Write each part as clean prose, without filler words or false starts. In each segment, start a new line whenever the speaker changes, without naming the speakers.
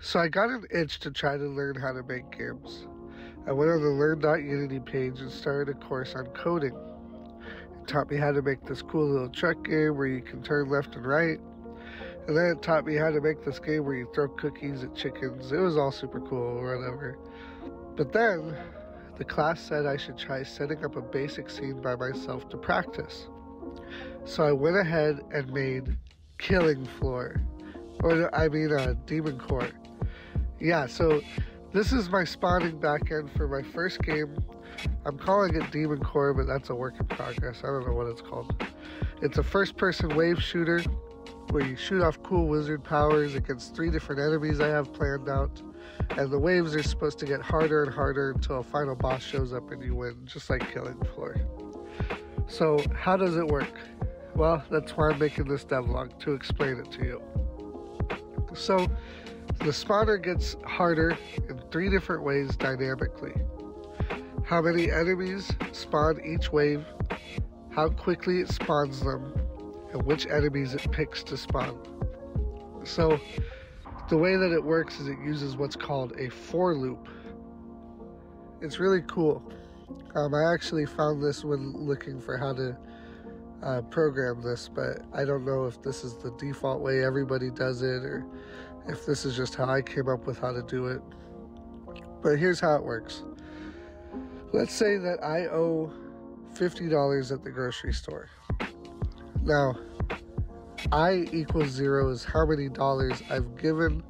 So I got an itch to try to learn how to make games. I went on the learn.unity page and started a course on coding. It taught me how to make this cool little truck game where you can turn left and right. And then it taught me how to make this game where you throw cookies at chickens. It was all super cool or whatever. But then the class said I should try setting up a basic scene by myself to practice. So I went ahead and made Killing Floor. DemonCore. Yeah, so this is my spawning backend for my first game. I'm calling it DemonCore, but that's a work in progress. I don't know what it's called. It's a first-person wave shooter where you shoot off cool wizard powers against 3 different enemies I have planned out. And the waves are supposed to get harder and harder until a final boss shows up and you win, just like Killing Floor. So, how does it work? Well, that's why I'm making this devlog, to explain it to you. So, the spawner gets harder in 3 different ways dynamically. How many enemies spawn each wave, how quickly it spawns them, and which enemies it picks to spawn. So, the way that it works is it uses what's called a for loop. It's really cool. I actually found this when looking for how to program this, but I don't know if this is the default way everybody does it or if this is just how I came up with how to do it. But here's how it works. Let's say that I owe $50 at the grocery store. Now, I equals 0 is how many dollars I've given,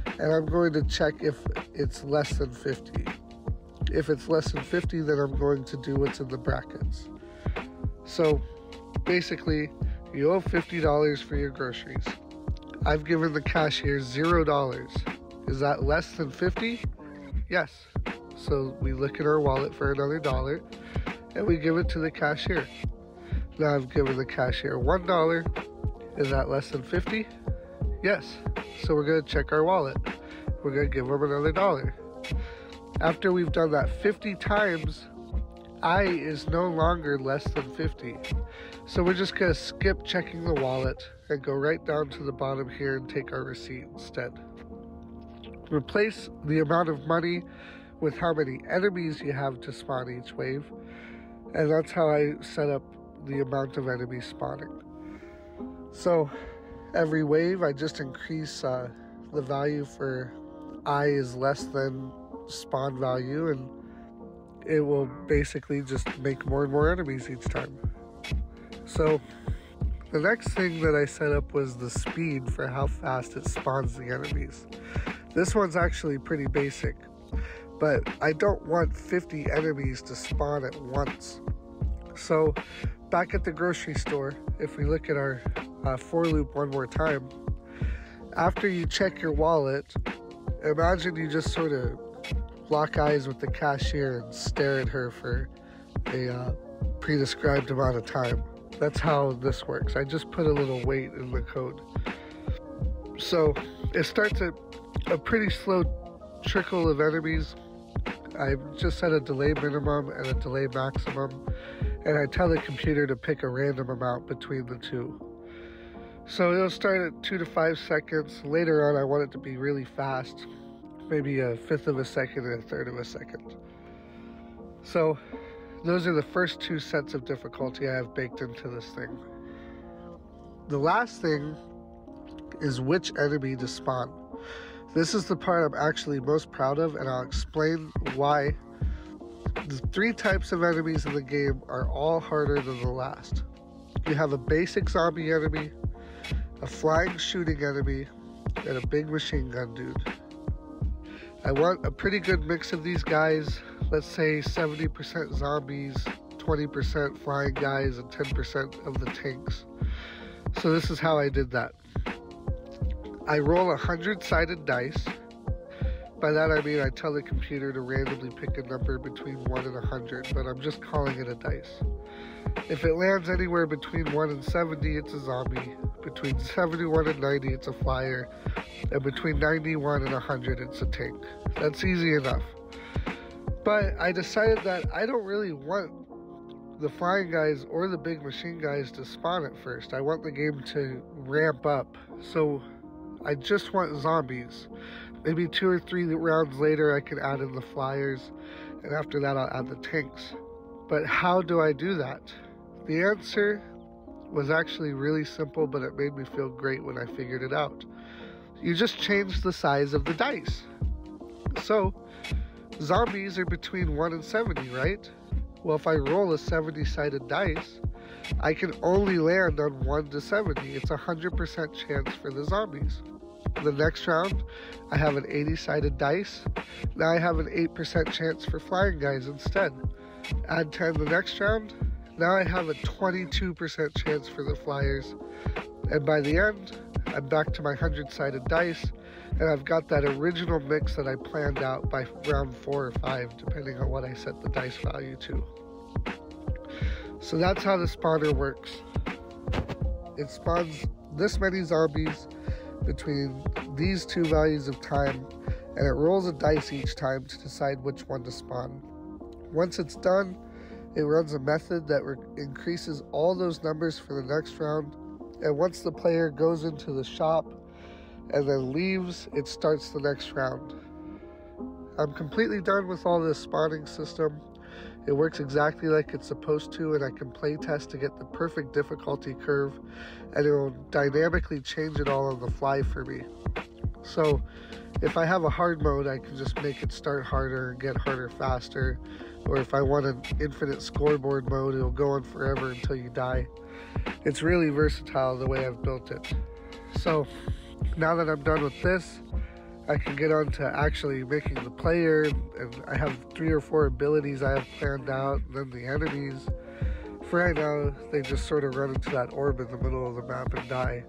and I'm going to check if it's less than 50. If it's less than 50, then I'm going to do what's in the brackets. So basically, you owe $50 for your groceries. I've given the cashier $0. Is that less than 50? Yes. So we look at our wallet for another $1 and we give it to the cashier. Now I've given the cashier $1. Is that less than 50? Yes. So we're going to check our wallet. We're going to give them another $1. After we've done that 50 times, I is no longer less than 50. So we're just going to skip checking the wallet and go right down to the bottom here and take our receipt instead. Replace the amount of money with how many enemies you have to spawn each wave. And that's how I set up the amount of enemies spawning. So every wave I just increase the value for I is less than spawn value, and it will basically just make more and more enemies each time. So the next thing that I set up was the speed for how fast it spawns the enemies. This one's actually pretty basic, but I don't want 50 enemies to spawn at once. So back at the grocery store, if we look at our for loop one more time, after you check your wallet, imagine you just sort of lock eyes with the cashier and stare at her for a pre-described amount of time. That's how this works. I just put a little weight in the code. So it starts at a pretty slow trickle of enemies. I just set a delay minimum and a delay maximum, and I tell the computer to pick a random amount between the two. So it'll start at 2 to 5 seconds. Later on, I want it to be really fast, maybe a 1/5 of a second and a 1/3 of a second. So those are the first 2 sets of difficulty I have baked into this thing. The last thing is which enemy to spawn. This is the part I'm actually most proud of, and I'll explain why. The 3 types of enemies in the game are all harder than the last. You have a basic zombie enemy, a flying shooting enemy, and a big machine gun dude. I want a pretty good mix of these guys. Let's say 70% zombies, 20% flying guys, and 10% of the tanks. So this is how I did that. I roll 100-sided dice. By that I mean I tell the computer to randomly pick a number between 1 and 100, but I'm just calling it a dice. If it lands anywhere between 1 and 70, it's a zombie. Between 71 and 90, it's a flyer. And between 91 and 100, it's a tank. That's easy enough. But I decided that I don't really want the flying guys or the big machine guys to spawn at first. I want the game to ramp up. So I just want zombies. Maybe 2 or 3 rounds later, I can add in the flyers, and after that, I'll add the tanks. But how do I do that? The answer was actually really simple, but it made me feel great when I figured it out. You just change the size of the dice. So, zombies are between 1 and 70, right? Well, if I roll a 70-sided dice, I can only land on 1 to 70. It's a 100% chance for the zombies. The next round, I have an 80-sided dice. Now I have an 8% chance for flying guys instead. Add 10 the next round. Now I have a 22% chance for the flyers. And by the end, I'm back to my 100-sided dice, and I've got that original mix that I planned out by round 4 or 5, depending on what I set the dice value to. So that's how the spawner works. It spawns this many zombies between these 2 values of time, and it rolls a dice each time to decide which one to spawn. Once it's done, it runs a method that increases all those numbers for the next round, and once the player goes into the shop and then leaves, it starts the next round. I'm completely done with all this spawning system. It works exactly like it's supposed to, and I can play test to get the perfect difficulty curve, and it will dynamically change it all on the fly for me. So if I have a hard mode, I can just make it start harder and get harder faster. Or if I want an infinite scoreboard mode, it'll go on forever until you die. It's really versatile the way I've built it. So now that I'm done with this, I can get on to actually making the player, and I have 3 or 4 abilities I have planned out, and then the enemies. For right now, they just sort of run into that orb in the middle of the map and die.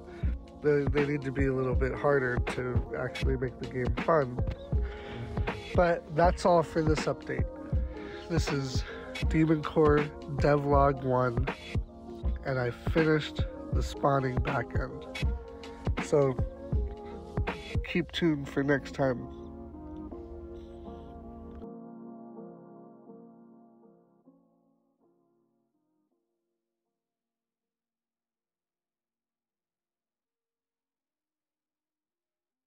They need to be a little bit harder to actually make the game fun. But that's all for this update. This is DemonCore Devlog1, and I finished the spawning backend. So keep tuned for next time.